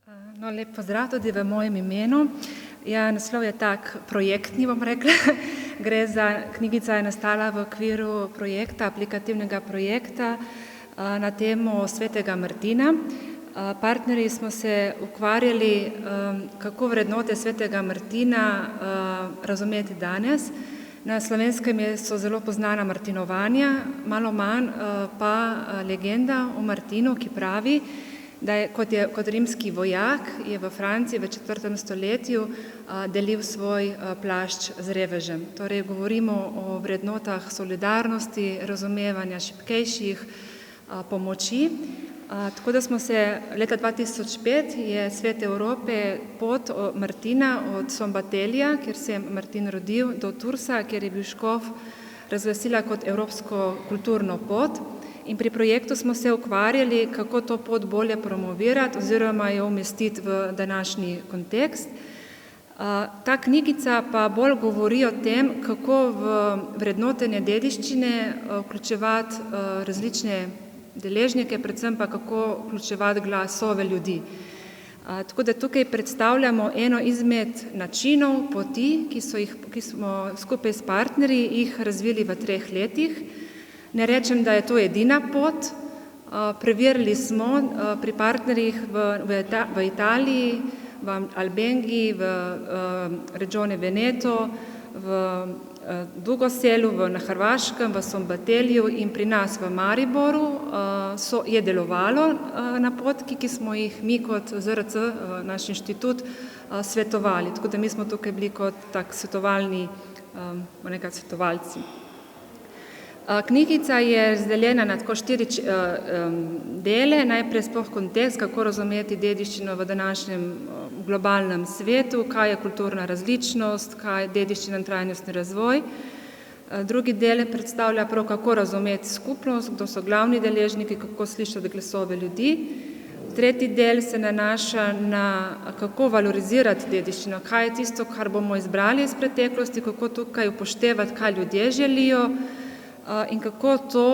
No, lep pozdrav tudi v mojem imenu. Ja, naslov je tak projektni, bom rekla. Knjigica je nastala v okviru projekta, aplikativnega projekta na temo svetega Martina. Partnerji smo se ukvarjali, kako vrednote svetega Martina razumeti danes. Na Slovenskem so zelo poznana martinovanja, malo manj pa legenda o Martinu, ki pravi, da je kot rimski vojak je v Franciji v 4. stoletju delil svoj plašč z revežem. Torej govorimo o vrednotah solidarnosti, razumevanja šibkejših, pomoči. Tako da smo se leta 2005 je Svet Evrope pot Martina od Sombatel-ja, kjer se je Martin rodil, do Toursa, kjer je bil škof, razglasila kot evropsko kulturno pot. In pri projektu smo se ukvarjali, kako to pot bolje promovirati oziroma jo umestiti v današnji kontekst. Ta knjigica pa bolj govori o tem, kako v vrednotenje dediščine vključevati različne deležnike, predvsem pa kako vključevati glasove ljudi. Tako da tukaj predstavljamo eno izmed načinov, poti, ki smo skupaj s partnerji jih razvili v 3 letih. Ne rečem, da je to edina pot. Preverili smo pri partnerjih v Italiji, v Albengi, v Regione Veneto, v Dugoselu, na Hrvaškem, v Sombatel-ju in pri nas v Mariboru je delovalo na potki, ki smo jih mi kot ZRC, naš inštitut, svetovali. Tako da mi smo tukaj bili kot tak svetovalni, svetovalci. Knjigica je razdeljena na tako 4 dele. Najprej sploh kontekst, kako razumeti dediščino v današnjem globalnem svetu, kaj je kulturna različnost, kaj je dediščina in trajnostni razvoj. Drugi del predstavlja prav, kako razumeti skupnost, kdo so glavni deležniki, kako slišati glasove ljudi. Tretji del se nanaša na kako valorizirati dediščino, kaj je tisto, kar bomo izbrali iz preteklosti, kako tukaj upoštevati, kaj ljudje želijo, in kako to,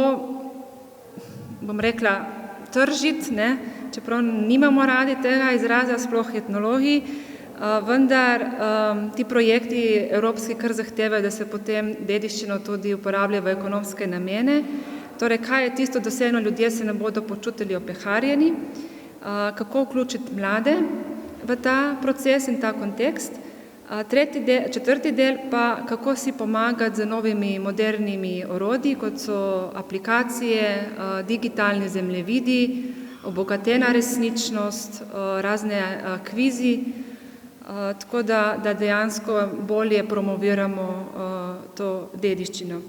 bom rekla, tržiti, čeprav nimamo radi tega izraza, sploh etnologi, vendar ti projekti evropski kar zahtevajo, da se potem dediščino tudi uporablja v ekonomske namene. Torej, kaj je tisto, da vseeno ljudje se ne bodo počutili opeharjeni, kako vključiti mlade v ta proces in ta kontekst. Četrti del pa, kako si pomagati z novimi modernimi orodji, kot so aplikacije, digitalni zemljevidi, obogatena resničnost, razne kvizi, tako da dejansko bolje promoviramo to dediščino.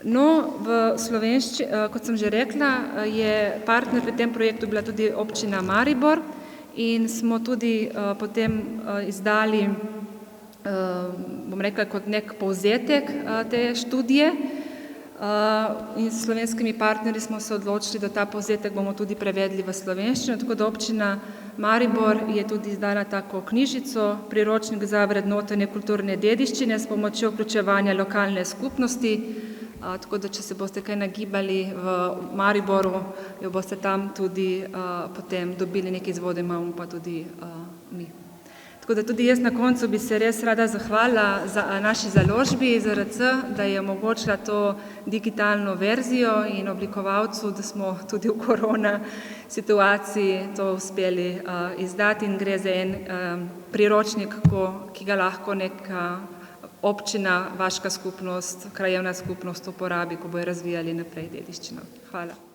No, kot sem že rekla, je partner pri tem projektu bila tudi občina Maribor in smo tudi potem izdali, bom rekla, kot nek povzetek te študije, in s slovenskimi partnerji smo se odločili, da ta povzetek bomo tudi prevedli v slovenščino, tako da občina Maribor je tudi izdala tako knjižico, priročnik za vrednotenje kulturne dediščine s pomočjo vključevanja lokalne skupnosti, tako da če se boste kaj nagibali v Mariboru, jo boste tam tudi potem dobili nekaj izvode, imamo pa tudi mi. Tako da tudi jaz na koncu bi se res rada zahvalila naši založbi ZRC, da je omogočila to digitalno verzijo in oblikovalcu, da smo tudi v korona situaciji to uspeli izdati in gre za en priročnik, ki ga lahko neka občina, vaška skupnost, krajevna skupnost uporabi, ko bojo razvijali naprej dediščino. Hvala.